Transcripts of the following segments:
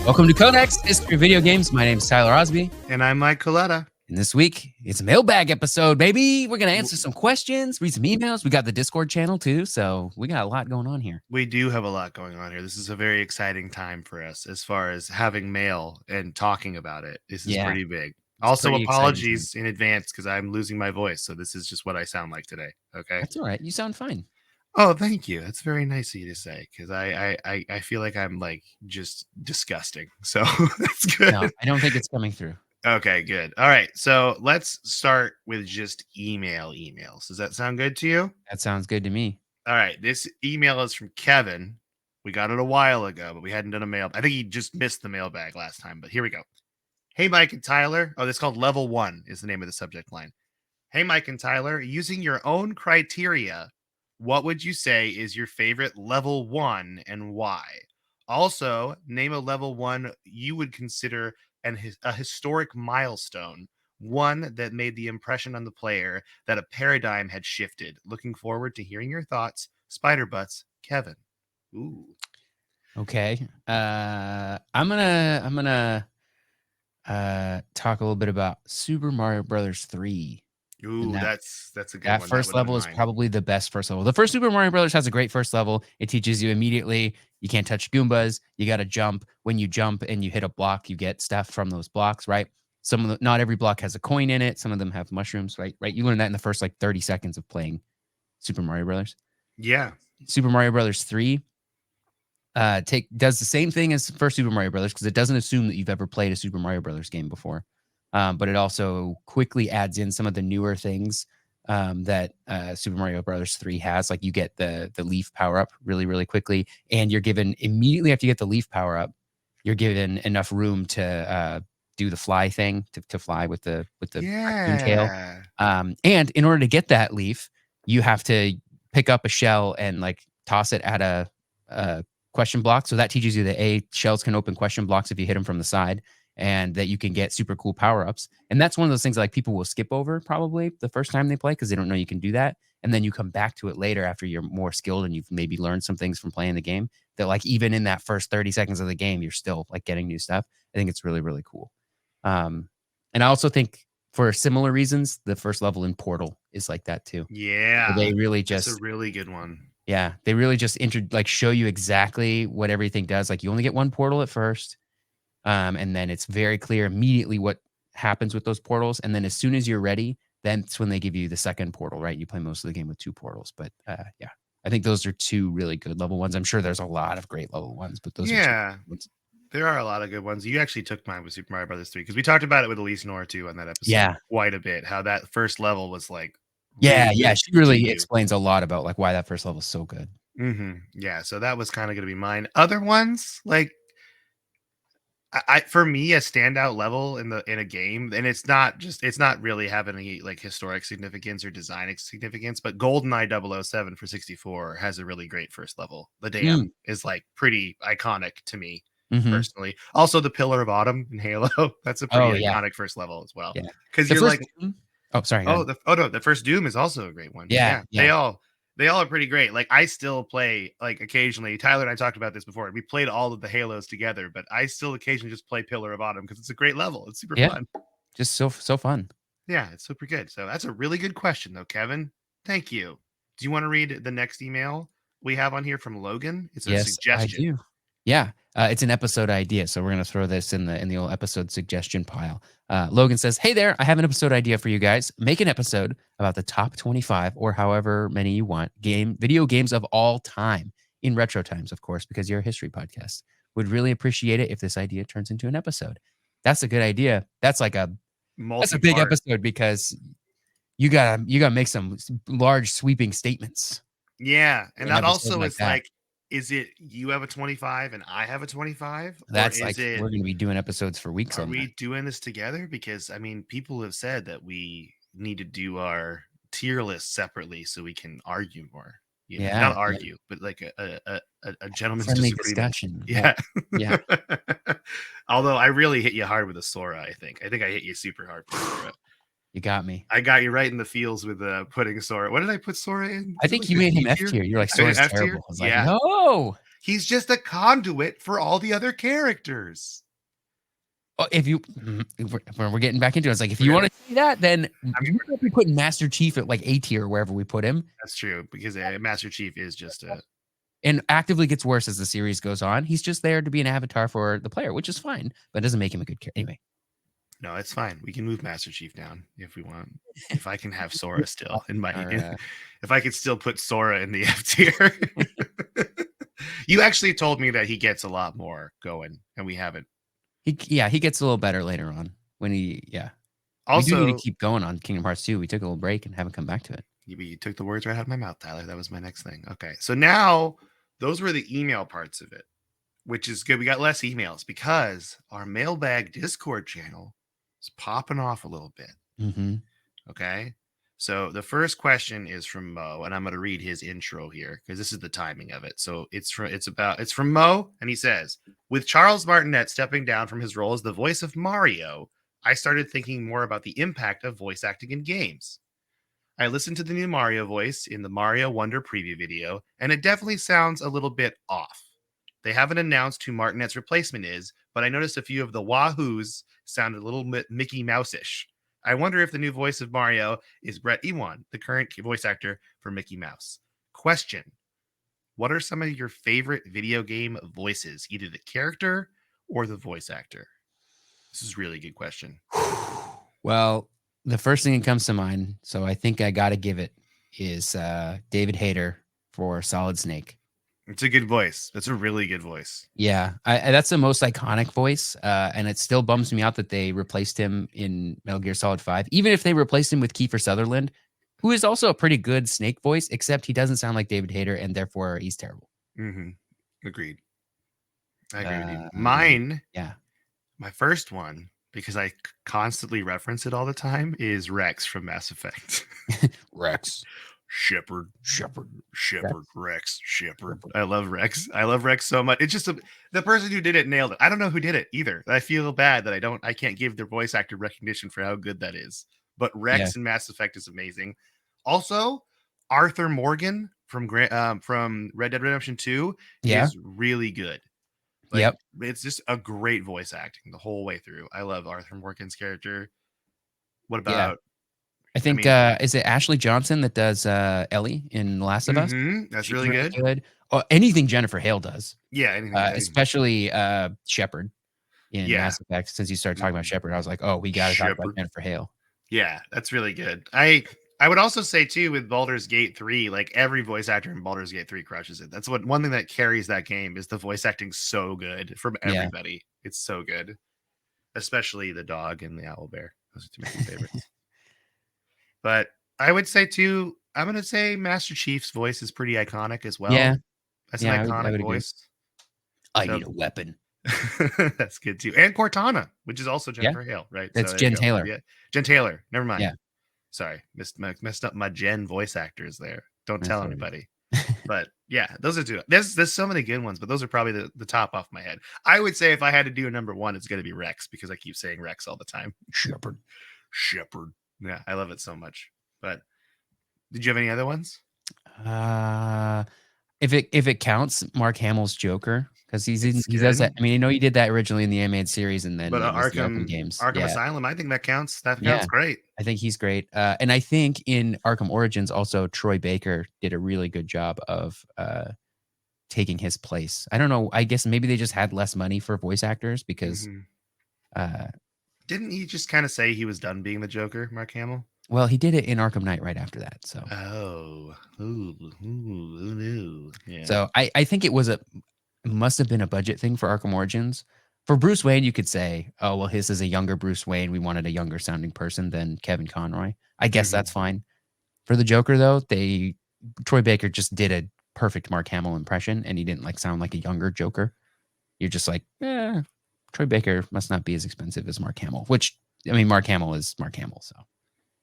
Welcome to Codex History of Video Games. My name is Tyler Osby. And I'm Mike Coletta. And this week, it's a mailbag episode, baby. We're going to answer some questions, read some emails. We got the Discord channel, too, so we got a lot going on here. We do have a lot going on here. This is a very exciting time for us as far as having mail and talking about it. This is pretty big. Also, apologies in advance because I'm losing my voice, so this is just what I sound like today, okay? That's all right. You sound fine. Oh, thank you. That's very nice of you to say because I feel like I'm like just disgusting. So that's good. No, I don't think it's coming through. Okay, good. All right. So let's start with just emails. Does that sound good to you? That sounds good to me. All right. This email is from Kevin. We got it a while ago, but we hadn't done a mail. I think he just missed the mailbag last time, but here we go. Hey, Mike and Tyler. Oh, this is called Level 1 is the name of the subject line. Hey, Mike and Tyler, using your own criteria, what would you say is your favorite level 1 and why? Also, name a level 1 you would consider a historic milestone, one that made the impression on the player that a paradigm had shifted. Looking forward to hearing your thoughts. Spider Butts, Kevin. Ooh. Okay. I'm gonna talk a little bit about Super Mario Brothers 3. Ooh, that's a good one. That first level is probably the best first level. The first Super Mario Brothers has a great first level. It teaches you immediately you can't touch Goombas. You got to jump. When you jump and you hit a block, you get stuff from those blocks, right? Not every block has a coin in it. Some of them have mushrooms, right? You learn that in the first like 30 seconds of playing Super Mario Brothers. Yeah. Super Mario Brothers 3 does the same thing as first Super Mario Brothers because it doesn't assume that you've ever played a Super Mario Brothers game before. But it also quickly adds in some of the newer things that Super Mario Brothers 3 has. Like you get the leaf power up really, really quickly, and you're given immediately after you get the leaf power up, you're given enough room to do the fly thing to fly with the raccoon tail. And in order to get that leaf, you have to pick up a shell and like toss it at a question block. So that teaches you that shells can open question blocks if you hit them from the side. And that you can get super cool power-ups. And that's one of those things like people will skip over probably the first time they play because they don't know you can do that. And then you come back to it later after you're more skilled and you've maybe learned some things from playing the game that like even in that first 30 seconds of the game, you're still like getting new stuff. I think it's really, really cool. And I also think for similar reasons, the first level in Portal is like that too. Yeah. They really just... That's a really good one. Yeah. They really just show you exactly what everything does. Like you only get one portal at first. And then it's very clear immediately what happens with those portals. And then as soon as you're ready, that's when they give you the second portal, right? You play most of the game with 2 portals. But yeah, I think those are 2 really good level ones. I'm sure there's a lot of great level ones, but those are 2 ones. There are a lot of good ones. You actually took mine with Super Mario Brothers 3 because we talked about it with Elise Nor too on that episode quite a bit. How that first level was like she really explains a lot about like why that first level is so good. Mm-hmm. Yeah, so that was kind of going to be mine. Other ones like for me, a standout level in a game, and it's not really having any like historic significance or design significance, but GoldenEye 007 for 64 has a really great first level. The dam is like pretty iconic to me personally. Also, the Pillar of Autumn in Halo, that's a pretty iconic first level as well. Yeah, because you're like, the first Doom is also a great one. Yeah. They all are pretty great. Like I still play like occasionally. Tyler and I talked about this before. We played all of the Halos together, but I still occasionally just play Pillar of Autumn because it's a great level. It's super fun. Just so fun. Yeah, it's super good. So that's a really good question, though, Kevin. Thank you. Do you want to read the next email we have on here from Logan? It's a suggestion. I do. Yeah, it's an episode idea, so we're gonna throw this in the old episode suggestion pile. Logan says, "Hey there, I have an episode idea for you guys. Make an episode about the top 25 or however many you want video games of all time in retro times, of course, because you're a history podcast. Would really appreciate it if this idea turns into an episode." That's a good idea. That's like that's a big episode because you gotta make some large sweeping statements. Yeah, and that also is like. Is it you have a 25 and I have a 25? That's like we're going to be doing episodes for weeks. Are we doing this together? Because I mean, people have said that we need to do our tier list separately so we can argue more. Not argue, but like a gentleman's discussion. Yeah. Although I really hit you hard with a Sora. I think I hit you super hard with Sora. You got me. I got you right in the feels with putting Sora. What did I put Sora in? I think you made him F tier. You're like, Sora's terrible. I was like, no. He's just a conduit for all the other characters. Oh, if we're getting back into it, it's like if you want to see that, then you might be putting Master Chief at like A tier wherever we put him. That's true, because Master Chief is just a and actively gets worse as the series goes on. He's just there to be an avatar for the player, which is fine, but it doesn't make him a good character. Anyway. No, it's fine. We can move Master Chief down if we want. If I can have Sora still in my if I could still put Sora in the F tier. You actually told me that he gets a lot more going, and we haven't. He gets a little better later on when Also, we do need to keep going on Kingdom Hearts 2. We took a little break and haven't come back to it. You took the words right out of my mouth, Tyler. That was my next thing. Okay, so now those were the email parts of it, which is good. We got less emails because our Mailbag Discord channel is popping off a little bit. Mm-hmm. Okay, so the first question is from Mo, and I'm going to read his intro here because this is the timing of it. So it's from Mo, and he says, with Charles Martinet stepping down from his role as the voice of Mario, I started thinking more about the impact of voice acting in games. I listened to the new Mario voice in the Mario Wonder preview video, and it definitely sounds a little bit off. They haven't announced who Martinet's replacement is, but I noticed a few of the Wahoos sounded a little bit Mickey Mouse-ish. I wonder if the new voice of Mario is Brett Ewan, the current voice actor for Mickey Mouse. Question: what are some of your favorite video game voices, either the character or the voice actor? This is a really good question. Well, the first thing that comes to mind, so I think I got to give it, is David Hayter for Solid Snake. It's a good voice. That's a really good voice. Yeah, that's the most iconic voice, and it still bums me out that they replaced him in Metal Gear Solid 5. Even if they replaced him with Kiefer Sutherland, who is also a pretty good Snake voice, except he doesn't sound like David Hayter, and therefore he's terrible. Mm-hmm. Agreed. I agree with you. Mine, my first one, because I constantly reference it all the time, is Rex from Mass Effect. Rex. Shepard, Rex, Shepard. I love Rex. I love Rex so much. It's just the person who did it nailed it. I don't know who did it either. I feel bad that I can't give their voice actor recognition for how good that is. But Rex in Mass Effect is amazing. Also, Arthur Morgan from Red Dead Redemption 2 is really good. It's just a great voice acting the whole way through. I love Arthur Morgan's character. What about? I think is it Ashley Johnson that does Ellie in Last of Us? That's really good. Oh, anything Jennifer Hale does. Yeah, anything. Especially Shepard in Mass Effect. Since you started talking about Shepard, I was like, oh, we got to talk about Jennifer Hale. Yeah, that's really good. I would also say too with Baldur's Gate 3, like every voice actor in Baldur's Gate 3 crushes it. That's one thing that carries that game is the voice acting so good from everybody. Yeah. It's so good, especially the dog and the owl bear. Those are two of my favorites. But I would say too, I'm going to say Master Chief's voice is pretty iconic as well. Yeah, that's an iconic voice. I need a weapon. That's good too. And Cortana, which is also Jennifer Hale, right? That's Jen Taylor. Yeah, Jen Taylor. Never mind. Yeah. Sorry, messed up my Jen voice actors there. Don't tell anybody. But yeah, those are two. There's so many good ones, but those are probably the top off my head. I would say if I had to do a number one, it's going to be Rex because I keep saying Rex all the time. Shepard. Yeah, I love it so much. But did you have any other ones? If it counts, Mark Hamill's Joker, because he does that. I mean, I know he did that originally in the animated series, and then but Arkham games, Arkham Asylum, I think that counts. That counts great. I think he's great, and I think in Arkham Origins also Troy Baker did a really good job of taking his place. I don't know. I guess maybe they just had less money for voice actors because. Didn't he just kind of say he was done being the Joker, Mark Hamill? Well, he did it in Arkham Knight right after that. So. Yeah. So I think it must have been a budget thing for Arkham Origins. For Bruce Wayne, you could say, oh, well, his is a younger Bruce Wayne. We wanted a younger sounding person than Kevin Conroy. I guess that's fine. For the Joker, though, Troy Baker just did a perfect Mark Hamill impression, and he didn't sound like a younger Joker. You're just like, Troy Baker must not be as expensive as Mark Hamill, which, I mean, Mark Hamill is Mark Hamill, so.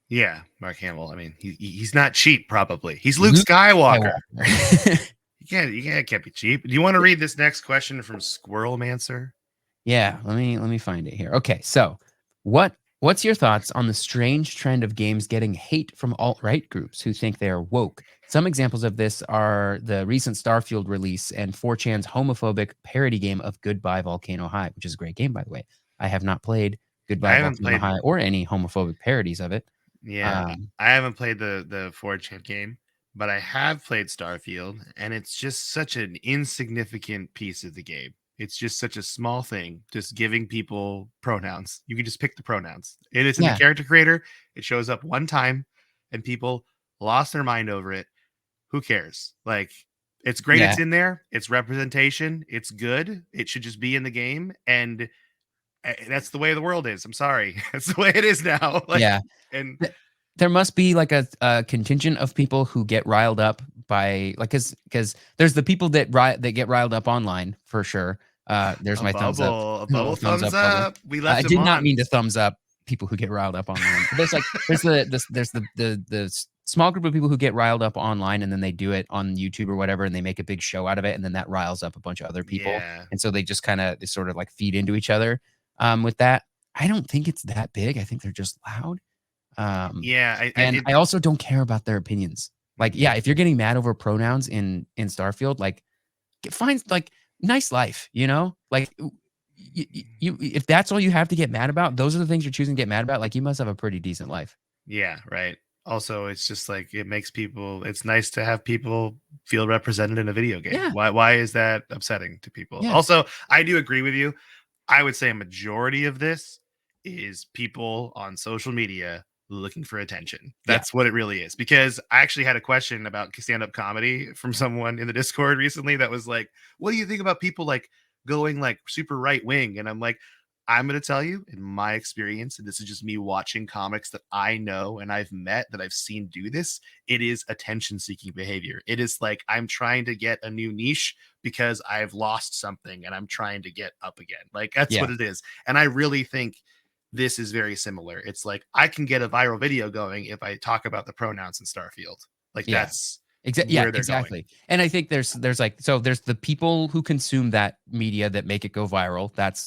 Yeah, Mark Hamill. I mean, he's not cheap, probably. He's Luke Skywalker. You can't be cheap. Do you want to read this next question from Squirrel Mancer? Yeah, let me find it here. Okay, so what What's your thoughts on the strange trend of games getting hate from alt-right groups who think they are woke? Some examples of this are the recent Starfield release and 4chan's homophobic parody game of Goodbye Volcano High, which is a great game, by the way. I have not played I Goodbye haven't Volcano played. High or any homophobic parodies of it. Yeah, Um, I haven't played the 4chan game, but I have played Starfield, and it's just such an insignificant piece of the game. It's just such a small thing, just giving people pronouns. You can just pick the pronouns. It is in the yeah, character creator. It shows up one time, and people lost their mind over it. Who cares? Like, it's great. yeah, It's in there. It's representation. It's good. It should just be in the game, and that's the way the world is. I'm sorry, that's the way it is now. Like, yeah. and There must be like a contingent of people who get riled up by like because there's the people that get riled up online for sure. There's my thumbs up, a little bubble thumbs thumbs up bubble. up. We I left him did not on. mean to thumbs up people who get riled up online. But there's the small group of people who get riled up online and then they do it on YouTube or whatever and they make a big show out of it and then that riles up a bunch of other people Yeah, and so they sort of like feed into each other with that. I don't think it's that big. I think they're just loud. Um, yeah. and I also don't care about their opinions. Like, Mhm. yeah, if you're getting mad over pronouns in Starfield, like, find like nice life, you know? Like, you if that's all you have to get mad about, those are the things you're choosing to get mad about. Like, you must have a pretty decent life. Yeah, right. Also, it's just like it makes people. It's nice to have people feel represented in a video game. Yeah, Why is that upsetting to people? yeah, Also, I do agree with you. I would say a majority of this is people on social media looking for attention. yeah. That's what it really is. Because I actually had a question about stand up comedy from someone in the Discord recently that was like, what do you think about people like going like super right wing? And I'm like, I'm going to tell you, in my experience, and this is just me watching comics that I know and I've met that I've seen do this, it is attention seeking behavior. It is like I'm trying to get a new niche because I've lost something and I'm trying to get up again. Like that's Yeah, what it is. And I really think this is very similar. It's like I can get a viral video going if I talk about the pronouns in Starfield. Like yeah. that's Yeah, where they're going. exactly. And I think there's like so there's the people who consume that media that make it go viral. That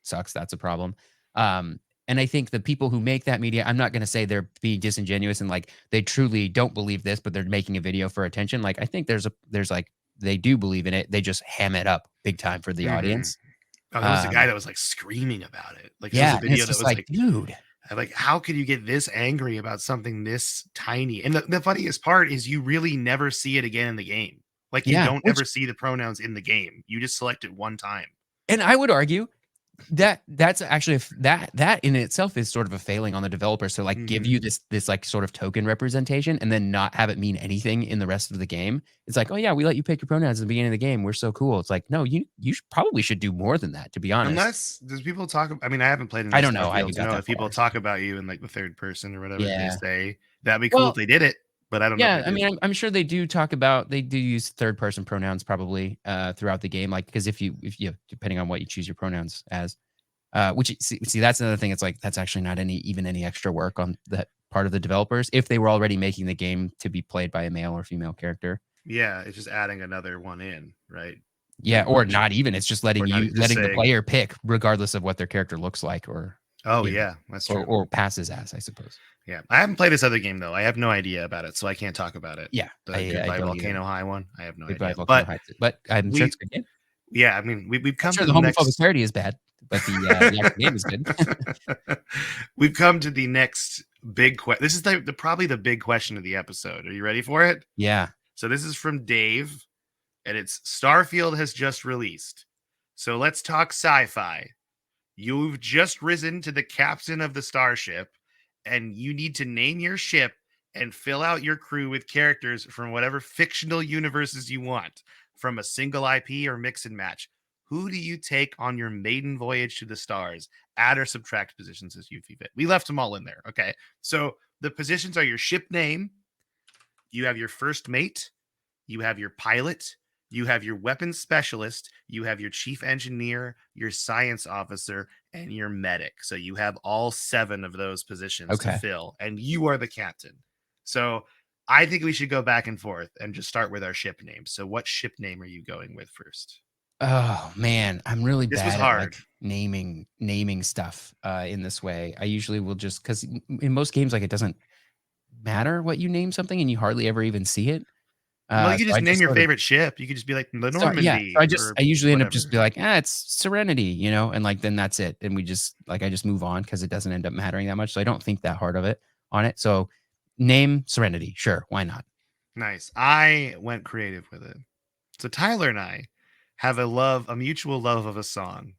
sucks. That's a problem. And I think the people who make that media, I'm not going to say they're being disingenuous and like they truly don't believe this, but they're making a video for attention. Like I think there's like they do believe in it. They just ham it up big time for the Mhm. audience. Oh, there was a guy Um, that was like screaming about it. Like there was a yeah, and video it's that just was like, dude. like, how could you get this angry about something this tiny? And the funniest part is you really never see it again in the game. Like you Yeah, don't which ever see the pronouns in the game. You just select it one time. and I would argue that's actually that in itself is sort of a failing on the developer. So like give Mhm. you this like sort of token representation and then not have it mean anything in the rest of the game. It's like, oh yeah, we let you pick your pronouns at the beginning of the game. We're so cool. It's like, no, probably should do more than that, to be honest. Unless does people talk I mean, I haven't played I enough don't know. I Starfield haven't to got know that if people far. talk about you in like the third person or whatever they Yeah. say. That'd be cool if Well, they did it, but I don't know if they yeah, I do. mean, I'm sure they do use third person pronouns probably throughout the game. Like, because if you depending on what you choose your pronouns as, which see that's another thing. It's like that's actually not any extra work on that part of the developers if they were already making the game to be played by a male or female character. Yeah, it's just adding another one in, right? Yeah, Pretty or much. not even. It's just Or not just letting the saying, player pick regardless of what their character looks like or oh you know yeah, that's true. or passes as, I suppose. Yeah, I haven't played this other game though. I have no idea about it, so I can't talk about it. Yeah, The I Goodbye don't either. Volcano High one, I have no Goodbye idea. Volcano But Heights, but I'm sure we, it's a good game. yeah, I mean, we've Not come sure to the the homophobic next. parody is bad, but the actual game is good. We've come to the next big question. This is probably the big question of the episode. Are you ready for it? Yeah. So this is from Dave, and it's Starfield has just released. So let's talk sci-fi. You've just risen to the captain of the starship, and you need to name your ship and fill out your crew with characters from whatever fictional universes you want, from a single IP or mix and match. Who do you take on your maiden voyage to the stars? Add or subtract positions as you see fit. We left them all in there. Okay. So the positions are your ship name, you have your first mate, you have your pilot, you have your weapons specialist, you have your chief engineer, your science officer, and your medic. So you have all 7 of those positions to Okay. fill, and you are the captain. So I think we should go back and forth and just start with our ship names. So what ship name are you going with first? Oh man, I'm really This was bad at like hard. naming stuff in this way. I usually will just because in most games like it doesn't matter what you name something and you hardly ever even see it. Well, you So could I just name just your sort of favorite ship. You could just be like the start, yeah. So Normandy or I usually end up just whatever. be like, it's Serenity, you know, and like then that's it, and we just like I just move on because it doesn't end up mattering that much. So I don't think that hard of it on it. So name Serenity, sure, why not? Nice. I went creative with it. So Tyler and I have a mutual love of a song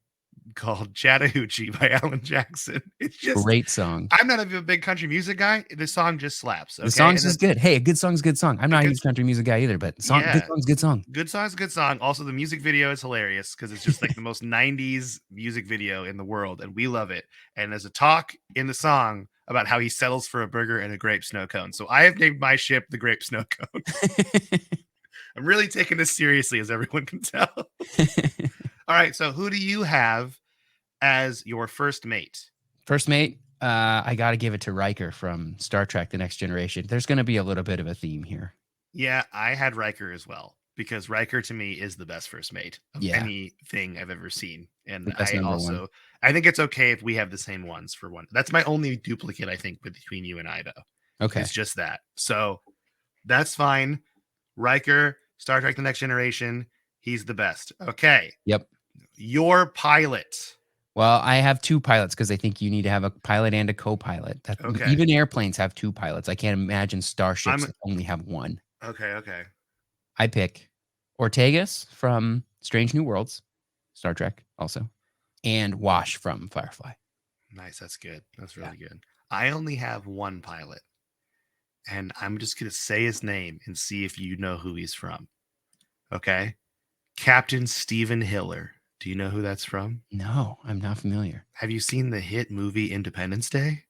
called Chattahoochee by Alan Jackson. It's just, Great song. I'm not a big country music guy. The song just slaps. The Okay. song's And just that's good. Hey, a good song's a good song. I'm a not a good, huge country music guy either, but good yeah. song's a good song. Good song's a good song. Also, the music video is hilarious because it's just like the most 90s music video in the world, and we love it. And there's a talk in the song about how he settles for a burger and a grape snow cone. So I have named my ship the Grape Snow Cone. I'm really taking this seriously, as everyone can tell. All right. So who do you have as your first mate? First mate, I got to give it to Riker from Star Trek: The Next Generation. There's going to be a little bit of a theme here. Yeah, I had Riker as well because Riker to me is the best first mate of Yeah, anything I've ever seen. And the best number one. I think it's okay if we have the same ones for one. That's my only duplicate, I think, between you and I, though. Okay. It's just that. So that's fine. Riker, Star Trek: The Next Generation, he's the best. Okay. Yep. Your pilot. Well, I have two pilots because I think you need to have a pilot and a co-pilot. Okay. Even airplanes have two pilots. I can't imagine starships that only have one. Okay. I pick Ortegas from Strange New Worlds, Star Trek also, and Wash from Firefly. Nice. That's good. That's really good. I only have one pilot, and I'm just going to say his name and see if you know who he's from. Okay. Captain Stephen Hiller. Do you know who that's from? No, I'm not familiar. Have you seen the hit movie Independence Day?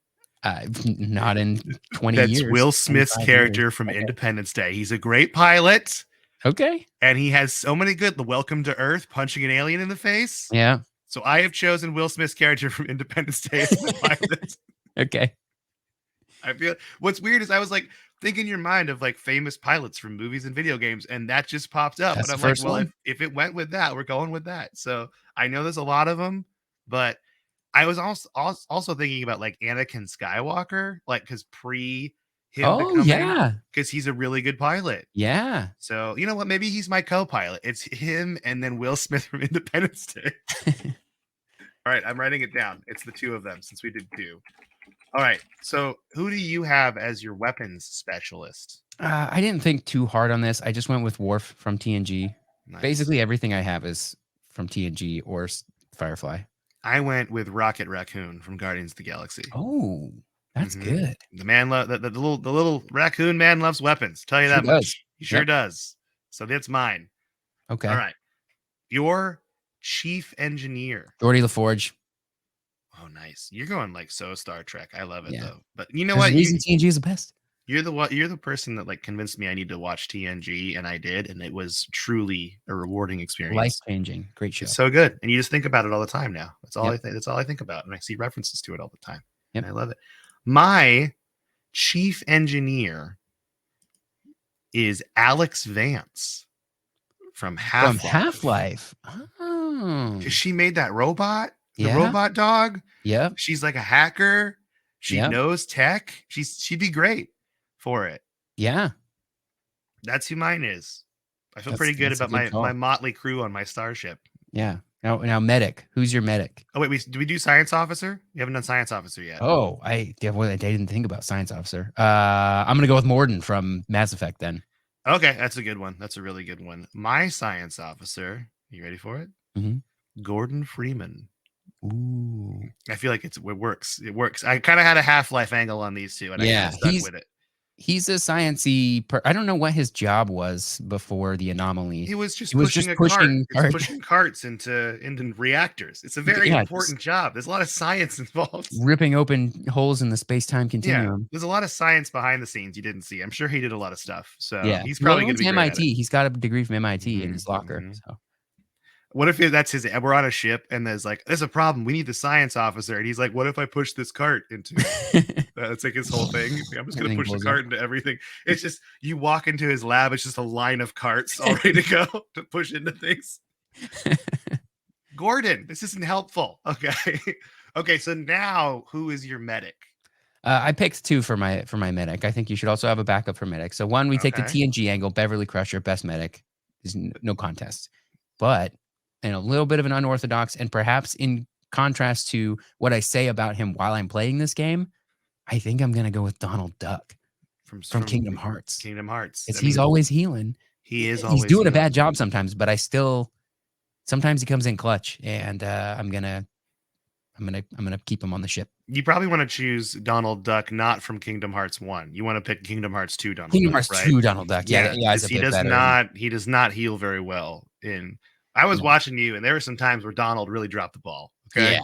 Not in 20 That's years. Will Smith's 25 character years. from Okay. Independence Day. He's a great pilot. Okay. And he has so many good. The Welcome to Earth, punching an alien in the face. Yeah. So I have chosen Will Smith's character from Independence Day as my pilot. Okay. I feel what's weird is I was like, think in your mind of like famous pilots from movies and video games, and that just popped up. That's And the I'm like, first well, one. if it went with that, we're going with that. So I know there's a lot of them, but I was also thinking about like Anakin Skywalker, like because pre him Oh, becoming, yeah. because he's a really good pilot. Yeah. So you know what? Maybe he's my co-pilot. It's him and then Will Smith from Independence Day. All right, I'm writing it down. It's the two of them since we did two. All right. So who do you have as your weapons specialist? I didn't think too hard on this. I just went with Worf from TNG. Nice. Basically, everything I have is from TNG or Firefly. I went with Rocket Raccoon from Guardians of the Galaxy. Oh, that's good. The man, the little raccoon man loves weapons. Tell you Sure that much. does. He sure Yep. does. So that's mine. Okay. All right. Your chief engineer. Geordi LaForge. Oh, nice. You're going like so Star Trek. I love it Yeah. though. But you know There's what? a reason TNG is the best. You're the person that like convinced me I need to watch TNG, and I did, and it was truly a rewarding experience. Life-changing. Great show. It's so good, and you just think about it all the time now. That's all Yep. I think. That's all I think about, and I see references to it all the time. Yep. And I love it. My chief engineer is Alex Vance from Half-Life. From Half-Life. Oh. Because she made that robot, the Yeah. robot dog. Yep. She's like a hacker. She Yep. knows tech. She'd be great for it. Yeah. That's who mine is. I feel That's- pretty good that's a about good call. my motley crew on my starship. Yeah. Now medic. Who's your medic? Oh wait, do we do science officer? We haven't done science officer yet. Oh, I didn't think about science officer. I'm gonna go with Morden from Mass Effect then. Okay, that's a good one. That's a really good one. My science officer. You ready for it? Mhm. Gordon Freeman. Ooh. I feel like it works. It works. I kind of had a Half-Life angle on these two, and I Yeah, kind of stuck with it. He's a sciencey. I don't know what his job was before the anomaly. He was just He was pushing just a pushing cart. It's cart. pushing carts into reactors. It's a very Yeah, important job. There's a lot of science involved. Ripping open holes in the space-time Yeah, continuum. there's a lot of science behind the scenes you didn't see. I'm sure he did a lot of stuff. So Yeah, he's probably going to be great at it. MIT. He's got a degree from MIT in his Mhm, locker. mhm. So What if that's his? We're on a ship and there's a problem. We need the science officer, and he's like, "What if I push this cart into?" That's like his whole thing. I'm just gonna Everything push the blows cart into everything. It's just you walk into his lab. It's just a line of carts all ready to go to push into things. Gordon, this isn't helpful. Okay. Okay, so now who is your medic? I picked 2 for my medic. I think you should also have a backup for medic. So one, we take the Okay. TNG angle, Beverly Crusher, best medic. Is no contest. But in a little bit of an unorthodox, and perhaps in contrast to what I say about him while I'm playing this game, I think I'm gonna go with Donald Duck from Kingdom Hearts. Kingdom Hearts. Because I he's mean, always healing. he is He's always doing a healing. bad job sometimes, but I still sometimes he comes in clutch, and I'm gonna keep him on the ship. You probably want to choose Donald Duck, not from Kingdom Hearts 1. You want to pick Kingdom Hearts 2 Donald Kingdom Duck, Hearts right? 2 Donald Duck. Yeah, the AI's because a bit better. he does not heal very well. I was No. watching you, and there were some times where Donald really dropped the ball. Okay. Yeah.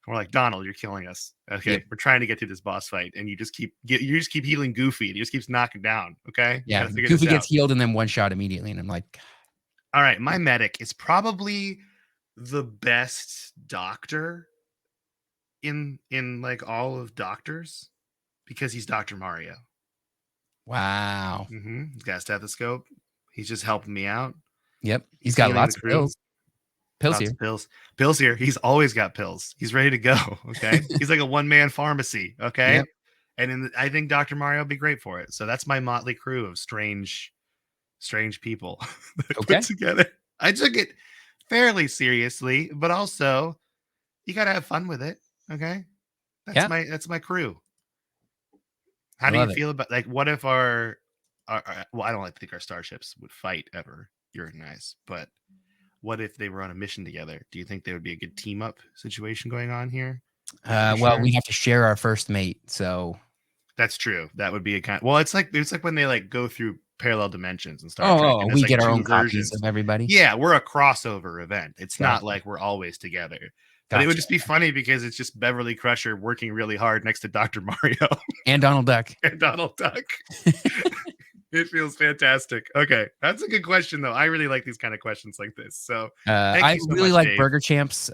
We're like, Donald, you're killing us. Okay. Yep. We're trying to get through this boss fight, and you just keep healing Goofy, and he just keeps knocking down. Okay. You Yeah. gotta figure Goofy this gets out. healed and then one shot immediately, and I'm like, All right, my medic is probably the best doctor in like all of doctors because he's Dr. Mario. wow. He's got a stethoscope. He's just helping me out. Yep. He's got healing lots the of crew. pills. Pills Lots here. of pills here. He's always got pills. He's ready to go. Okay. He's like a one-man pharmacy. Okay. Yep. And I think Dr. Mario would be great for it. So that's my motley crew of strange people that I Okay. put together. I took it fairly seriously, but also you gotta have fun with it. Okay. Yeah. That's my crew. How I do you love it. feel about, like, what if our well, I don't like to think our starships would fight ever, you and I's, but what if they were on a mission together? Do you think there would be a good team up situation going on here? Well, sure. we have to share our first mate, so That's true. That would be a kind. Well, it's like when they like go through parallel dimensions and Star Trek, and we it's like get our two own copies versions. of everybody. Yeah, we're a crossover event. It's not Gotcha. like we're always together. But it would Gotcha. just be funny because it's just Beverly Crusher working really hard next to Dr. Mario And Donald Duck. and Donald Duck. It feels fantastic. Okay, that's a good question, though. I really like these kind of questions like this. So I you so really much, like Dave. Burger Champ's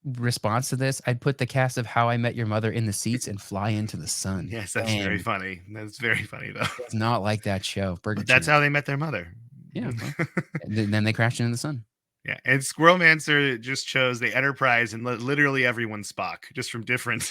response to this. I'd put the cast of How I Met Your Mother in the seats and fly into the sun. Yes, that's very funny. That's very funny, though. Does not like that show. Burger But that's Champ. how they met their mother. Yeah. Well, then they crashed into the sun. Yeah, and Squirrelmancer just chose the Enterprise and literally everyone's Spock, just from different.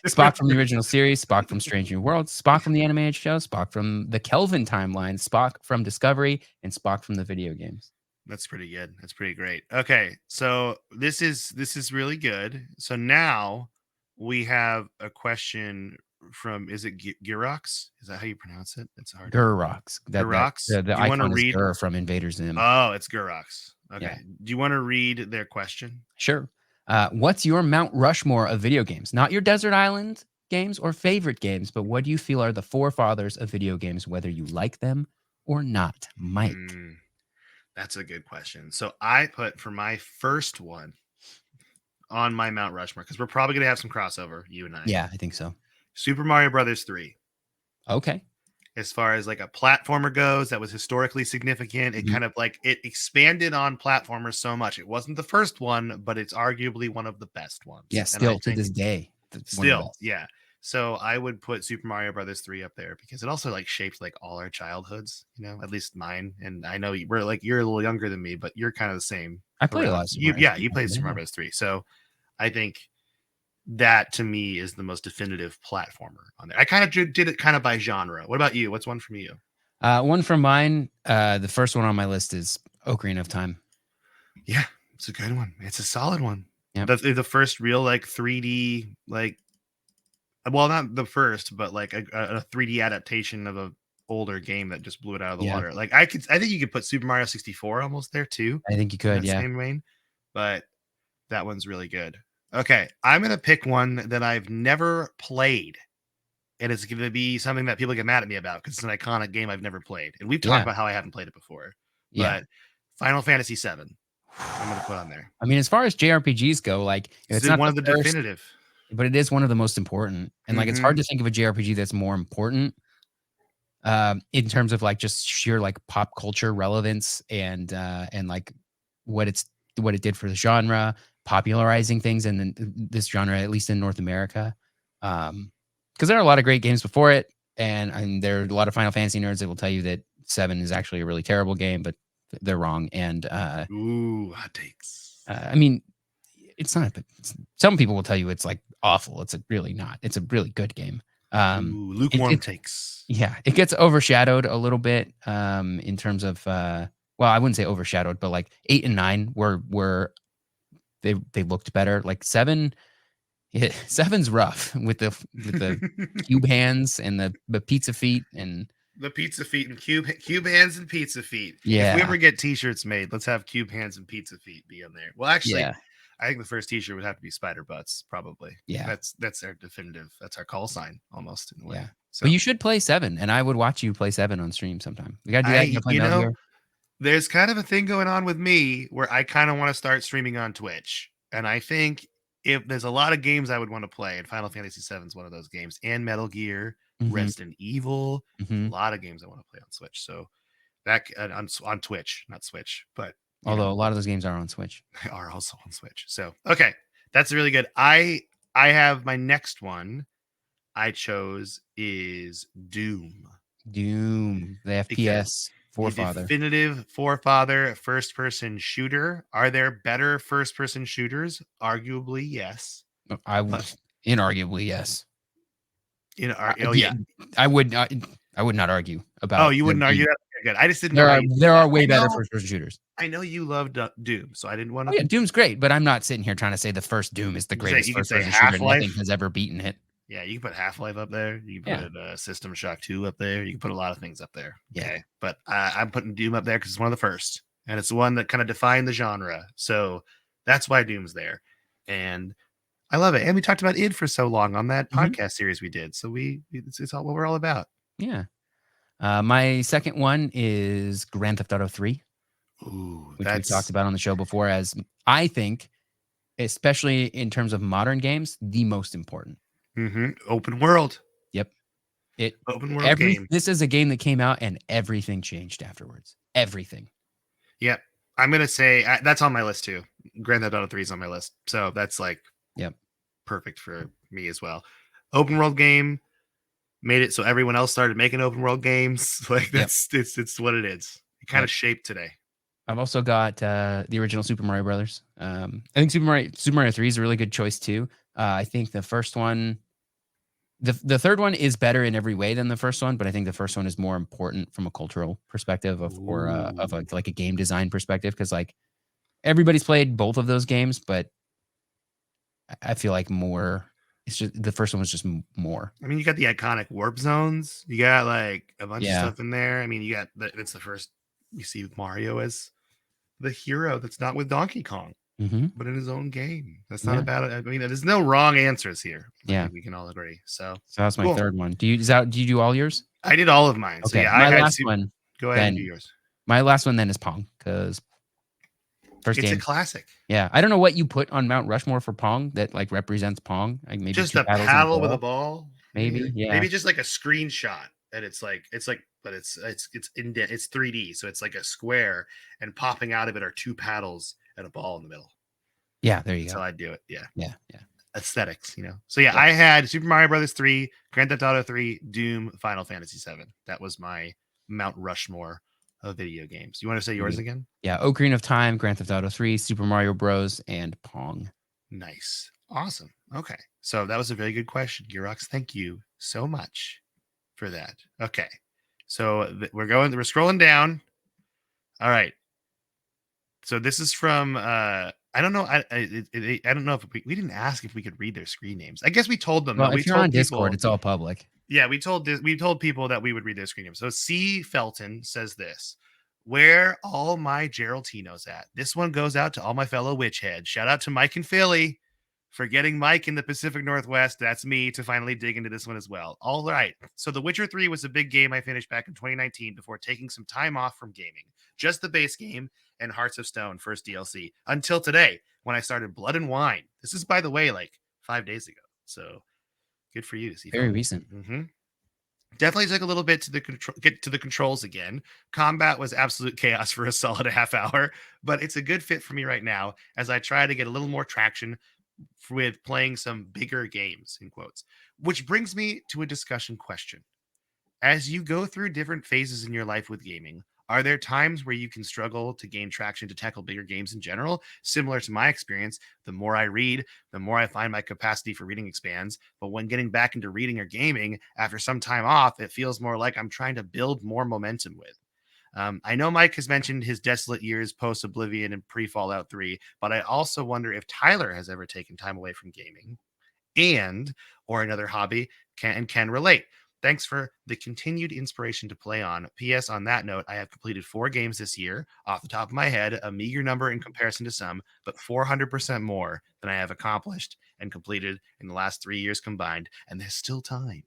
Spock from the original series, Spock from Strange New Worlds, Spock from the animated show, Spock from the Kelvin timeline, Spock from Discovery, and Spock from the video games. That's pretty good. That's pretty great. Okay, so this is really good. So now we have a question from, is it Girox? Is that how you pronounce it? It's hard. Gurox. Girox? The Do you wanna icon is read- Gur from Invader Zim. Oh, it's Girox. Okay. Yeah. Do you want to read their question? Sure. What's your Mount Rushmore of video games? Not your Desert Island games or favorite games, but what do you feel are the forefathers of video games, whether you like them or not? Mike. That's a good question. So I put for my first one on my Mount Rushmore, because we're probably going to have some crossover, you and I. Yeah, I think so. Super Mario Brothers 3. Okay. As far as like a platformer goes, that was historically significant. It kind of like it expanded on platformers so much. It wasn't the first one, but it's arguably one of the best ones. Yeah, still to this day. Still, yeah. So I would put Super Mario Brothers 3 up there because it also like shaped like all our childhoods, at least mine. And I know you're a little younger than me, but you're kind of the same. I played a lot of Super Mario. You played Super Mario Brothers 3. So I think that to me is the most definitive platformer on there. I kind of did it kind of by genre. What about you? What's one from you? One from mine. The first one on my list is Ocarina of Time. Yeah, it's a good one. It's a solid one. Yep. The first real like 3D, like, well, not the first, but like a 3D adaptation of a older game that just blew it out of the water. Like I think you could put Super Mario 64 almost there too. I think you could, yeah. Same vein, but that one's really good. Okay, I'm gonna pick one that I've never played, and it's gonna be something that people get mad at me about because it's an iconic game I've never played, and we've talked about how I haven't played it before. Yeah. But Final Fantasy VII, I'm gonna put on there. I mean, as far as JRPGs go, like it's not one of the first, definitive, but it is one of the most important. And like, it's hard to think of a JRPG that's more important in terms of like just sheer like pop culture relevance and like what it did for the genre, popularizing things in this genre, at least in North America. Because there are a lot of great games before it, and there are a lot of Final Fantasy nerds that will tell you that 7 is actually a really terrible game, but they're wrong. And Ooh, hot takes. I mean, it's not. Some people will tell you it's like awful. It's really not. It's a really good game. Ooh, lukewarm It takes. yeah, it gets overshadowed a little bit in terms of well, I wouldn't say overshadowed, but like 8 and 9 were they looked better. Like 7, yeah, 7's rough with the cube hands and the pizza feet and The pizza feet and cube hands and pizza feet. If we yeah, ever get t-shirts made, let's have cube hands and pizza feet be on there. Well, actually, yeah, I think the first t-shirt would have to be spider butts, probably. yeah, That's our definitive. That's our call sign almost in a way. yeah. So But you should play 7, and I would watch you play 7 on stream sometime. You gotta do that. You I, gotta play Metal Gear. there's kind of a thing going on with me where I kind of want to start streaming on Twitch. And I think if there's a lot of games I would want to play, and Final Fantasy VII is one of those games, and Metal Gear, Mhm, Resident Evil, a mhm. lot of games I want to play on Switch. So that on Twitch, not Switch, but Although a lot of those games are on Switch. are also on Switch. So okay, that's really good. I have my next one I chose is Doom. Doom, the Because FPS the forefather. definitive forefather first person shooter. Are there better first person shooters? Arguably, yes. I would But inarguably yes. oh yeah. I would not. I would not argue Oh, about you there wouldn't argue being. that? Okay, good. I just didn't know how you There feel are about it. way better first person shooters. I know you loved Doom, so I didn't want Oh to yeah, Doom's great, but I'm not sitting here trying to say the first Doom is the greatest you could first say person shooter. Nothing Half-Life. has ever beaten it. Yeah, you can put Half-Life up there. You can Yeah, put System Shock 2 up there. You can put a lot of things up there. yeah. Okay. But I'm putting Doom up there because it's one of the first. And it's the one that kind of defined the genre. So that's why Doom's there. And I love it. And we talked about id for so long on that Mhm. podcast series we did. So it's all what we're all about. Yeah. My second one is Grand Theft Auto 3, Ooh, which we've talked that's about on the show before. As I think, especially in terms of modern games, the most important. open world. Yep. It Open world game. This is a game that came out and everything changed afterwards. Everything. Yep. I'm gonna say that's on my list too. Grand Theft Auto 3 is on my list. So that's like Yep. perfect for me as well. Open world game made it so everyone else started making open world games. Like Yep. it's what it is. It kind of shaped today. I've also got the original Super Mario Brothers. I think Super Mario 3 is a really good choice too. I think the first one, the third one is better in every way than the first one, but I think the first one is more important from a cultural perspective of like a game design perspective, because like everybody's played both of those games, but I feel like more. It's just the first one was just more. I mean, you got the iconic warp zones. You got like a bunch of Yeah. stuff in there. I mean, you got it's the first you see Mario as the hero that's not with Donkey Kong, Mm-hmm. but in his own game. That's not Yeah. a bad. I mean, there's no wrong answers here. I Yeah. think we can all agree. So that's my cool. third one. Do you do all yours? I did all of mine. So Okay. yeah, My I had last one. Go ahead and do Then yours. my last one then is Pong, because first It's game. a classic. Yeah, I don't know what you put on Mount Rushmore for Pong that like represents Pong. Like maybe Just two a paddles and a paddle with a ball. ball. Maybe, yeah, Maybe just like a screenshot. And but it's 3D. So it's like a square, and popping out of it are two paddles and a ball in the middle. yeah. There you That's go. how I do it. Yeah. Yeah, yeah. Aesthetics, So yeah, I had Super Mario Brothers 3, Grand Theft Auto 3, Doom, Final Fantasy 7. That was my Mount Rushmore of video games. You want to say yours again? Yeah, Ocarina of Time, Grand Theft Auto 3, Super Mario Bros, and Pong. Nice. Awesome. Okay. So that was a very good question, Girox. Thank you so much for that. Okay. So we're scrolling down. All right. So this is from I don't know. I don't know if we didn't ask if we could read their screen names. I guess we told them. Well, No, we if you're told on people, Discord, it's all public. Yeah, we told people that we would read their screen names. So C Felton says this: "Where all my Geraltinos at? This one goes out to all my fellow witch heads. Shout out to Mike and Philly for getting Mike in the Pacific Northwest. That's me to finally dig into this one as well. All right. So The Witcher 3 was a big game I finished back in 2019 before taking some time off from gaming. Just the base game and Hearts of Stone first DLC until today when I started Blood and Wine. This is, by the way, like 5 days ago. So good for you. Very recent. Mm-hmm. Definitely took a little bit to get to the controls again. Combat was absolute chaos for a solid half hour, but it's a good fit for me right now as I try to get a little more traction with playing some bigger games, in quotes. Which brings me to a discussion question. As you go through different phases in your life with gaming, Are there times where you can struggle to gain traction to tackle bigger games in general? Similar to my experience, the more I read, the more I find my capacity for reading expands. But when getting back into reading or gaming after some time off, it feels more like I'm trying to build more momentum with. I know Mike has mentioned his desolate years post Oblivion and pre Fallout 3, but I also wonder if Tyler has ever taken time away from gaming and or another hobby can relate. Thanks for the continued inspiration to play on. P.S. On that note, I have completed 4 games this year, off the top of my head, a meager number in comparison to some, but 400% more than I have accomplished and completed in the last 3 years combined, and there's still time.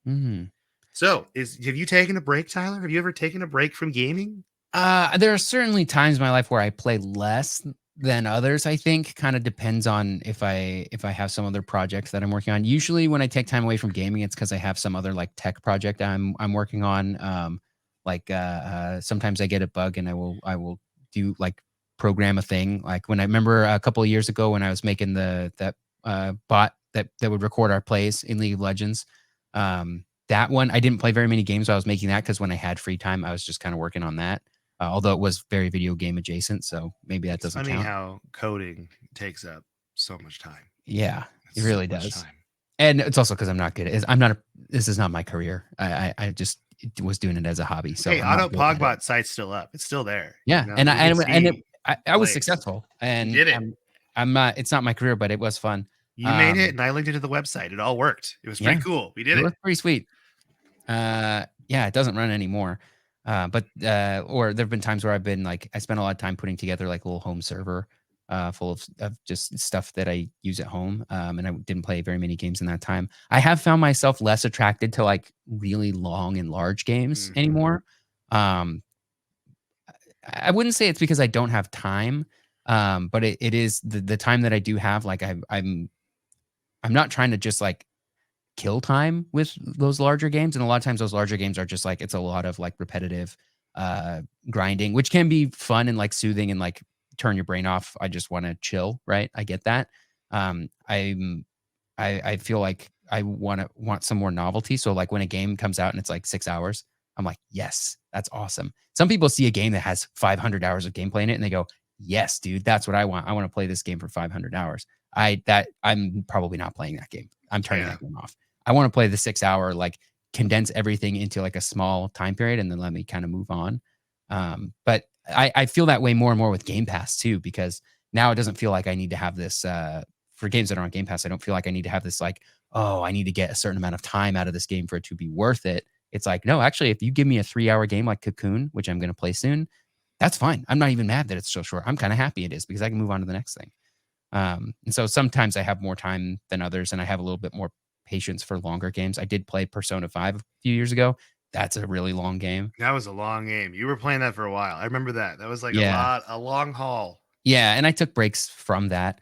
Mm. So, have you taken a break, Tyler? Have you ever taken a break from gaming? There are certainly times in my life where I play less than others. I think kind of depends on if I have some other projects that I'm working on. Usually, when I take time away from gaming, it's because I have some other like tech project I'm working on. Sometimes I get a bug and I will do like program a thing. Like when I remember a couple of years ago when I was making that bot that would record our plays in League of Legends. That one I didn't play very many games. I was making that because when I had free time, I was just kind of working on that. Although it was very video game adjacent, so maybe that It's doesn't funny count. how coding takes up so much time. Yeah, it It's so really much does. time. And it's also because I'm not good at. I'm not. This is not my career. I just was doing it as a hobby, so Hey, I'm not Auto good at it. Pogbot site's still up. It's still there. Yeah, You know, and you can see I was plays. successful, You and did it. I'm not. It's not my career, but it was fun. You made it, and I linked it to the website. It all worked. It was Yeah, pretty cool. We did it it. was pretty sweet. Yeah, it doesn't run anymore. Or there've been times where I've been like, I spent a lot of time putting together like a little home server, full of just stuff that I use at home. And I didn't play very many games in that time. I have found myself less attracted to like really long and large games Mhm. anymore. Um, I wouldn't say it's because I don't have time. But it is the time that I do have, like I'm not trying to just like kill time with those larger games, and a lot of times those larger games are just like it's a lot of like repetitive grinding, which can be fun and like soothing and like turn your brain off. I just want to chill, right? I get that. I feel like I want some more novelty. So like when a game comes out and it's like 6 hours, I'm like, yes, that's awesome. Some people see a game that has 500 hours of gameplay in it and they go, yes, dude, that's what I want. I want to play this game for 500 hours. I'm probably not playing that game. I'm turning Yeah. that game off. I want to play the 6 hour, like condense everything into like a small time period and then let me kind of move on. But I feel that way more and more with Game Pass too, because now it doesn't feel like I need to have this for games that are on Game Pass. I don't feel like I need to have this like, oh, I need to get a certain amount of time out of this game for it to be worth it. It's like, no, actually, if you give me a 3 hour game like Cocoon, which I'm going to play soon, that's fine. I'm not even mad that it's so short. I'm kind of happy it is because I can move on to the next thing. And so sometimes I have more time than others and I have a little bit more patience for longer games. I did play Persona 5 a few years ago. That's a really long game. That was a long game. You were playing that for a while. I remember that. That was like Yeah. a long haul. Yeah, and I took breaks from that.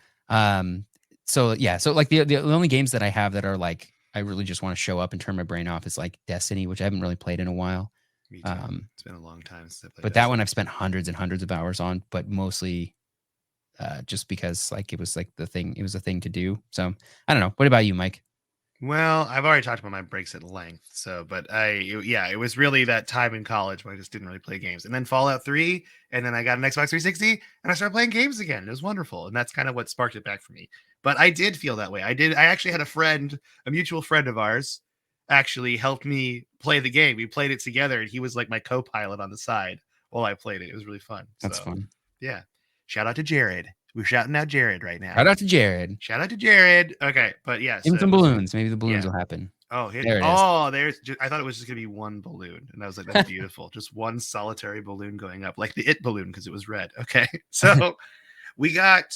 So yeah, so like the only games that I have that are like I really just want to show up and turn my brain off is like Destiny, which I haven't really played in a while. Me too. It's been a long time since I played But that one I've spent hundreds and hundreds of hours on, but mostly just because like it was like it was a thing to do. So I don't know. What about you, Mike? Well, I've already talked about my breaks at length. So, but it was really that time in college when I just didn't really play games. And then Fallout 3, and then I got an Xbox 360, and I started playing games again. It was wonderful. And that's kind of what sparked it back for me. But I did feel that way. I actually had a mutual friend of ours, actually helped me play the game. We played it together, and he was like my co pilot on the side while I played it. It was really fun. That's So, fun. yeah. Shout out to Jared. We're shouting out Jared right now. Shout out to Jared. Shout out to Jared. Okay, but yes, Give him it some was balloons. Maybe the balloons yeah. will happen. Oh, There it is. oh, I thought it was just gonna be one balloon, and I was like, "That's beautiful." Just one solitary balloon going up, like the It balloon, because it was red. Okay, so we got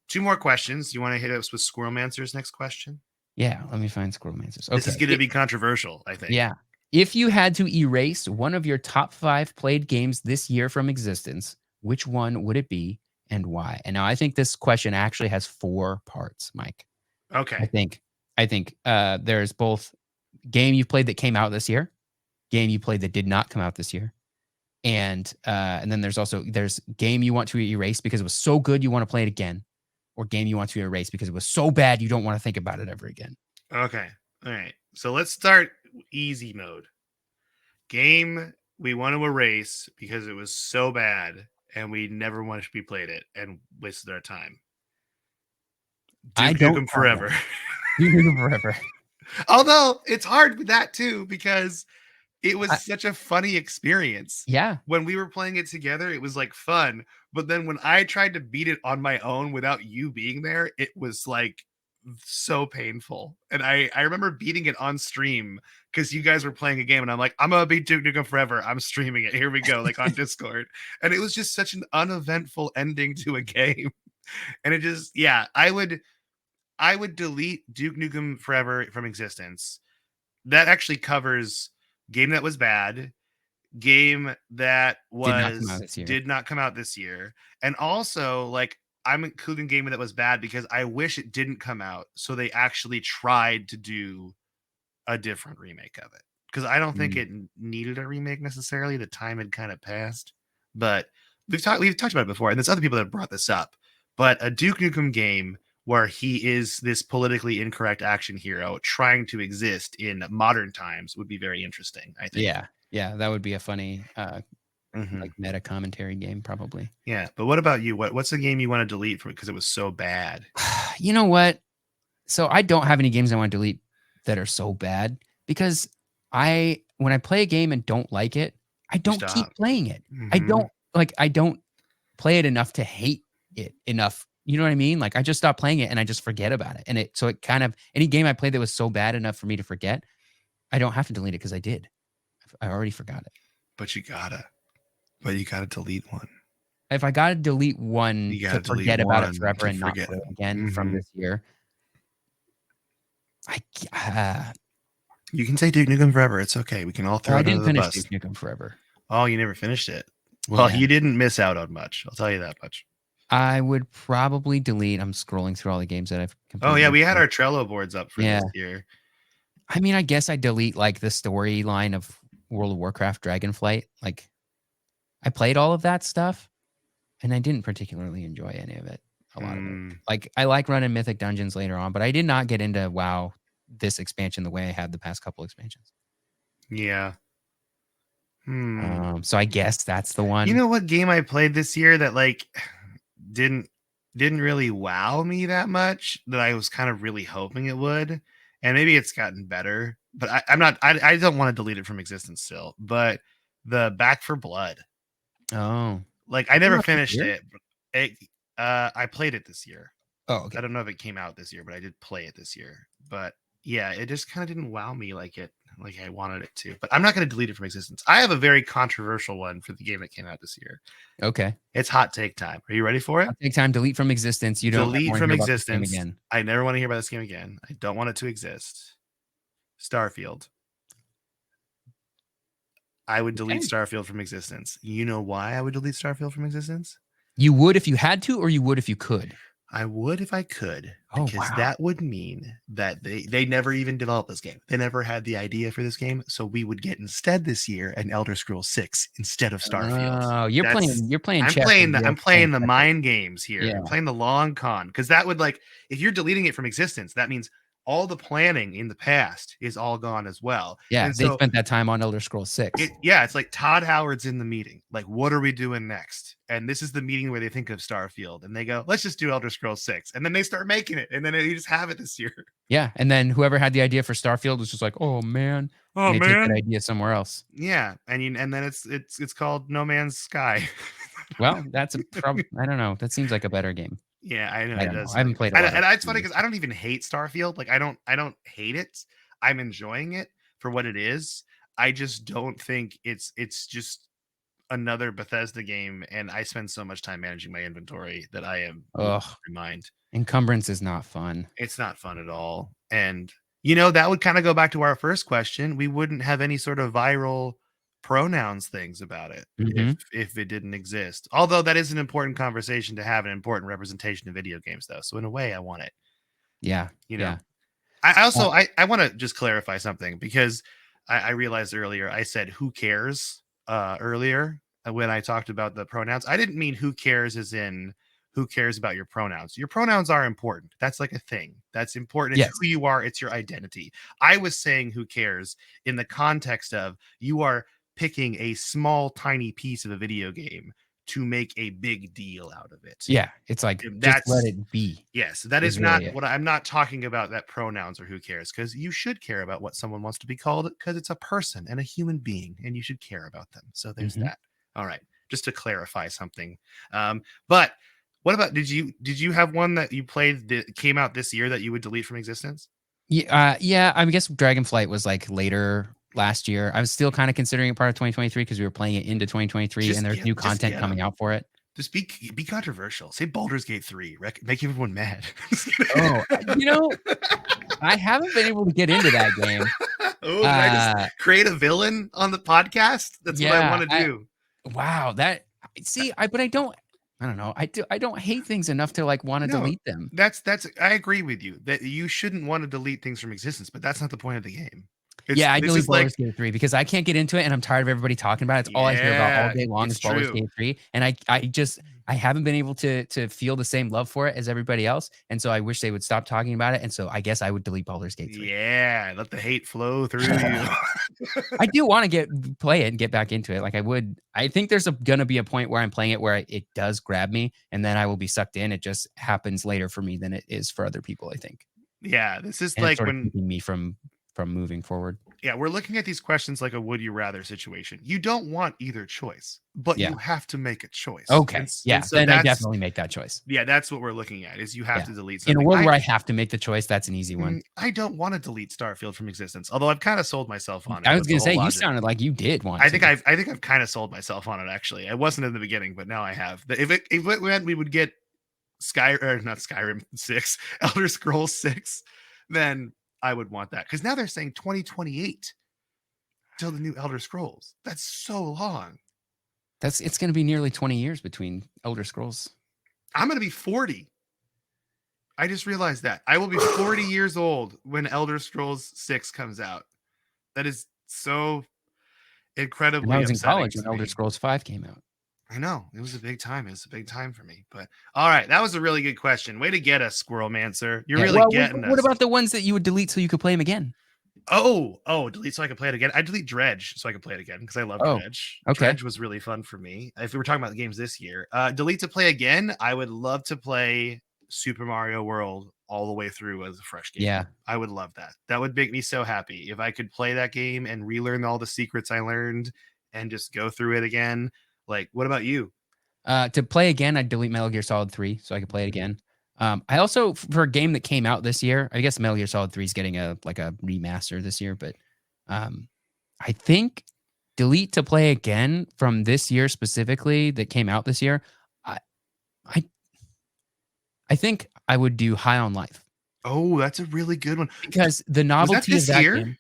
2 more questions. You want to hit us with Squirrel Mancer's next question? Yeah, let me find Squirrel Mancers. This is Okay. going to be controversial, I think. Yeah. If you had to erase one of your top 5 played games this year from existence, which one would it be and why? And now I think this question actually has 4 parts, Mike. Okay. I think there's both game you played that came out this year, game you played that did not come out this year, and then there's game you want to erase because it was so good you want to play it again, or game you want to erase because it was so bad you don't want to think about it ever again. Okay. All right. So let's start easy mode. Game we want to erase because it was so bad and we never wanted to be played it and wasted our time. I Duke don't Nukem have that. Forever. Duke Nukem Forever. Although it's hard with that too because it was I, such a funny experience. yeah. When we were playing it together, it was like fun. But then when I tried to beat it on my own without you being there, it was like so painful. And I remember beating it on stream because you guys were playing a game and I'm like, I'm gonna beat Duke Nukem Forever. I'm streaming it. Here we go, like on Discord. And it was just such an uneventful ending to a game. And it just, yeah, I would delete Duke Nukem Forever from existence. That actually covers game that was bad, game that Did not come out this year. did not come out this year, and also like I'm including game that was bad because I wish it didn't come out, so they actually tried to do a different remake of it. Because I don't think Mm. it needed a remake necessarily. The time had kind of passed, but we've talked about it before, and there's other people that have brought this up. But a Duke Nukem game where he is this politically incorrect action hero trying to exist in modern times would be very interesting, I think. Yeah. Yeah. That would be a funny, Mhm. like meta commentary game, probably. Yeah, but what about you? What's the game you want to delete for because it was so bad? You know what? So I don't have any games I want to delete that are so bad because when I play a game and don't like it, I You don't keep stop. playing it. Mhm. I don't play it enough to hate it enough. You know what I mean? Like I just stop playing it and I just forget about it. And it kind of any game I played that was so bad enough for me to forget, I don't have to delete it because I did. I already forgot it. But you gotta delete one. If I got to delete one You to gotta delete forget about it one forever to and not forget. play it again from Mhm. this year, I You can say Duke Nukem Forever. It's okay. We can all well, throw I it under didn't the finish bus. Duke Nukem Forever. Oh, you never finished it. Well, Yeah. you didn't miss out on much. I'll tell you that much. I would probably delete. I'm scrolling through all the games that I've Oh yeah, completed we this had year. our Trello boards up for Yeah. this year. I mean, I guess I delete like the storyline of World of Warcraft Dragonflight. Like I played all of that stuff and I didn't particularly enjoy any of it. A lot of it. Hmm. Like I like running Mythic Dungeons later on, but I did not get into WoW this expansion the way I had the past couple expansions. Yeah. Hmm. So I guess that's the You one. know what game I played this year that like didn't didn't really wow me that much that I was kind of really hoping it would, and maybe it's gotten better, but I'm not. I don't want to delete it from existence still. But the Back for Blood, Oh, like I came never out this finished year? it. But I played it this year. Oh, I okay. don't know if it came out this year, but I did play it this year. But yeah, it just kind of didn't wow me like I wanted it to. But I'm not going to delete it from existence. I have a very controversial one for the game that came out this year. Okay. It's hot take time. Are you ready for it? I'll take time. Delete from existence. You don't Delete want to from hear about this game existence. again. I never want to hear about this game again. I don't want it to exist. Starfield. I would delete Okay. Starfield from existence. You know why I would delete Starfield from existence? You would if you had to, or you would if you could. I would if I could, Oh because wow. that would mean that they never even developed this game. They never had the idea for this game, so we would get instead this year an Elder Scrolls 6 instead of Starfield. Oh, you're That's playing. You're playing I'm chess. playing And the I'm you're playing playing the checkers. mind games here. Yeah. I'm playing the long con because that would like if you're deleting it from existence, that means all the planning in the past is all gone as well. Yeah. And They so spent that time on Elder Scrolls 6. it's like Todd Howard's in the meeting. Like, what are we doing next? And this is the meeting where they think of Starfield and they go, let's just do Elder Scrolls 6. And then they start making it. And then you just have it this year. Yeah. And then whoever had the idea for Starfield was just like, oh man. Oh And they take that man. idea somewhere else. Yeah. And then it's called No Man's Sky. Well, that's a I don't know. That seems like a better game. Yeah, I know I it don't know. does. I haven't played a And, lot of and it's funny games. because I don't even hate Starfield. Like I don't hate it. I'm enjoying it for what it is. I just don't think it's just another Bethesda game, and I spend so much time managing my inventory that I am Ugh. remind. Encumbrance is not fun. It's not fun at all. And that would kind of go back to our first question. We wouldn't have any sort of viral pronouns things about it if Hmm. if it didn't exist. Although that is an important conversation to have, an important representation of video games though. So in a way I want it, Yeah. you know. Yeah. I also Uh, I want to just clarify something because I realized earlier I said who cares earlier when I talked about the pronouns. I didn't mean who cares as in who cares about your pronouns. Your pronouns are important. That's like a thing. That's important. It's yes. who you are, it's your identity. I was saying who cares in the context of you are picking a small, tiny piece of a video game to make a big deal out of it. Yeah, it's like just let That's it be. yes, that Is is not really it. what I'm not talking about. That pronouns or who cares, because you should care about what someone wants to be called, because it's a person and a human being, and you should care about them. So there's Mhm. that. All right, just to clarify something. But what about did you have one that you played that came out this year that you would delete from existence? Yeah, I guess Dragonflight was like later last year. I was still kind of considering it part of 2023 because we were playing it into 2023 and there's new Just content get coming them. out for it. Just be controversial. Say Baldur's Gate 3. Make everyone mad. Oh, I haven't been able to get into that game. Oh, can I just Uh, create a villain on the podcast? That's what I yeah, want to do. wow, but I don't know. I don't hate things enough to like want to No, delete them. that's I agree with you that you shouldn't want to delete things from existence, but that's not the point of the game. Yeah, I This delete is like Baldur's Gate 3 because I can't get into it and I'm tired of everybody talking about it. It's all I hear about all yeah, day long it's is Baldur's true. Gate 3. And I haven't been able to feel the same love for it as everybody else. And so I wish they would stop talking about it. And so I guess I would delete Baldur's Gate 3. Yeah, let the hate flow through you. I do want to play it and get back into it. Like I think there's gonna be a point where I'm playing it where it does grab me and then I will be sucked in. It just happens later for me than it is for other people, I think. Yeah, this is And it's like sort of when keeping me from moving forward. we're looking at these questions like a would you rather situation. You don't want either choice, but Yeah. you have to make a choice. Okay. Yeah. And so Then I that's definitely make that choice. that's what we're looking at is you have Yeah. to delete In a something. world where I have to make the choice, that's an easy one. I don't want to delete Starfield from existence, although I've kind of sold myself on it. I was With the gonna whole say you logic. sounded like you did want I to. think I've kind of sold myself on it actually. I wasn't in the beginning, but now I have. If it meant we would get not Skyrim 6, Elder Scrolls 6, then I would want that. Because now they're saying 2028 till the new Elder Scrolls. That's so long. It's gonna be nearly 20 years between Elder Scrolls. I'm gonna be 40. I just realized that. I will be 40 years old when Elder Scrolls 6 comes out. That is so And I incredibly was in upsetting college to when Elder me. Scrolls 5 came out. I know. It was a big time. It was a big time for me. But all right, that was a really good question. Way to get us, Squirrel Man, sir. You're Yeah. really Well, getting what us. about the ones that you would delete so you could play them again? Delete so I can play it again. I delete Dredge so I can play it again because I love Oh, Dredge. okay. Dredge was really fun for me. If we were talking about the games this year, delete to play again. I would love to play Super Mario World all the way through as a fresh game. Yeah. I would love that. That would make me so happy if I could play that game and relearn all the secrets I learned and just go through it again. Like, what about you? To play again, I'd delete Metal Gear Solid 3 so I could play it again. I also, for a game that came out this year, I guess Metal Gear Solid 3 is getting a remaster this year, but I think delete to play again from this year specifically that came out this year. I I, I think I would do High on Life Oh, that's a really good one. because the Was that novelty of this that year? game.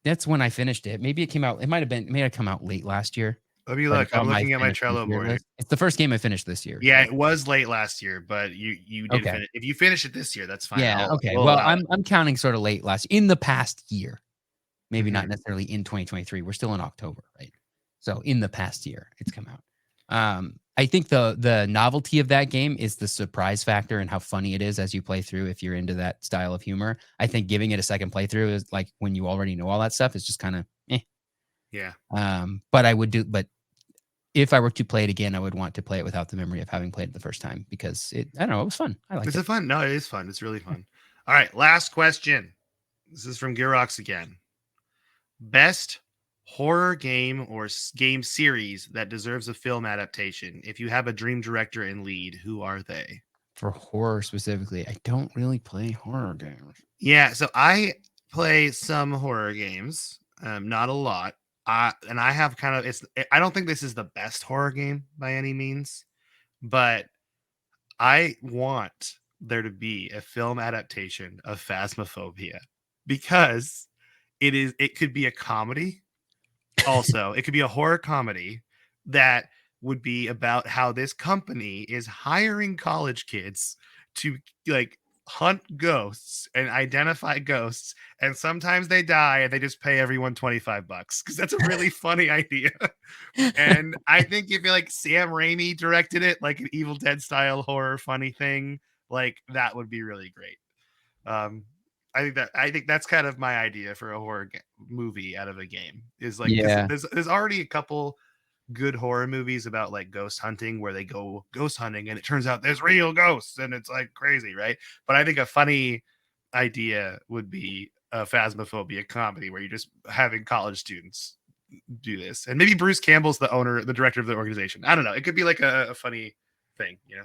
That's when I finished it. Maybe it came out. It might have come out late last year. Let me But look. it's I'm on my looking at my finished this Trello year board. list. It's the first game I finished this year. Yeah, So. it was late last year, but you did Okay. finish. If you finish it this year, that's fine. Yeah. Okay. We'll Well, allow it. I'm counting sort of late in the past year. Maybe not Mhm. necessarily in 2023. We're still in October, right? So in the past year, it's come out. I think the novelty of that game is the surprise factor and how funny it is as you play through. If you're into that style of humor, I think giving it a second playthrough is like when you already know all that stuff is just kind of eh. Yeah. But if I were to play it again, I would want to play it without the memory of having played it the first time because I don't know, it was fun. I liked It's it. a fun. No, it is fun. It's really fun. All right, last question. This is from Girox again. Best horror game or game series that deserves a film adaptation. If you have a dream director and lead, who are they? For horror specifically, I don't really play horror games. Yeah, so I play some horror games, not a lot. And I have kind of I don't think this is the best horror game by any means, but I want there to be a film adaptation of Phasmophobia because it could be a comedy. Also, it could be a horror comedy that would be about how this company is hiring college kids to like hunt ghosts and identify ghosts, and sometimes they die and they just pay everyone $25 because that's a really funny idea. And I think if you like Sam Raimi directed it like an Evil Dead style horror funny thing, like that would be really great. um I think that's kind of my idea for a horror movie out of a game is like because Yeah, there's already a couple good horror movies about like ghost hunting where they go ghost hunting and it turns out there's real ghosts and it's like crazy, right? But I think a funny idea would be a phasmophobia comedy where you're just having college students do this, and maybe Bruce Campbell's the director of the organization. I don't know. It could be like a funny thing, you know.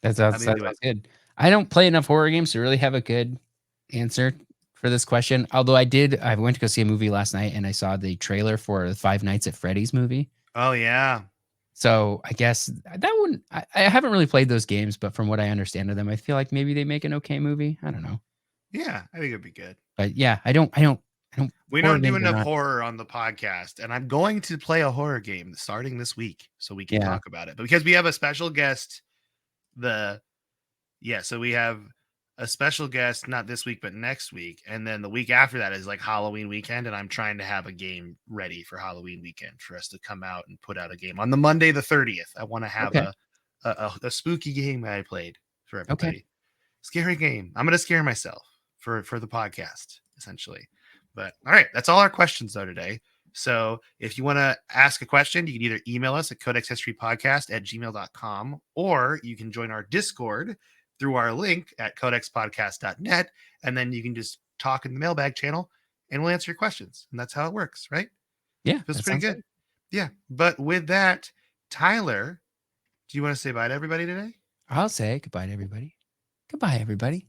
I'm that into it. sounds good. I don't play enough horror games to really have a good answer for this question. Although I went to go see a movie last night and I saw the trailer for the Five Nights at Freddy's movie. Oh yeah, So I guess that wouldn't. I haven't really played those games, but from what I understand of them, I feel like maybe they make an okay movie. I don't know, yeah. I think it'd be good. but yeah, I don't. We Horror don't do games are enough not. horror on the podcast, and I'm going to play a horror game starting this week so we can Yeah. talk about it. But because we have a special guest, the so we have a special guest not this week but next week, and then the week after that is like Halloween weekend, and I'm trying to have a game ready for Halloween weekend for us to come out and put out a game on the Monday the 30th. I want to have Okay. a spooky game that I played for Okay. everybody. Scary game. I'm gonna scare myself for the podcast essentially. But all right, that's all our questions though today. So if you want to ask a question, you can either email us at codexhistorypodcast@gmail.com, or you can join our Discord through our link at codexpodcast.net, and then you can just talk in the mailbag channel and we'll answer your questions. And that's how it works, right? Yeah, Feels that pretty sounds good. good. Yeah. But with that, Tyler, do you want to say bye to everybody today? I'll say goodbye to everybody. Goodbye, everybody.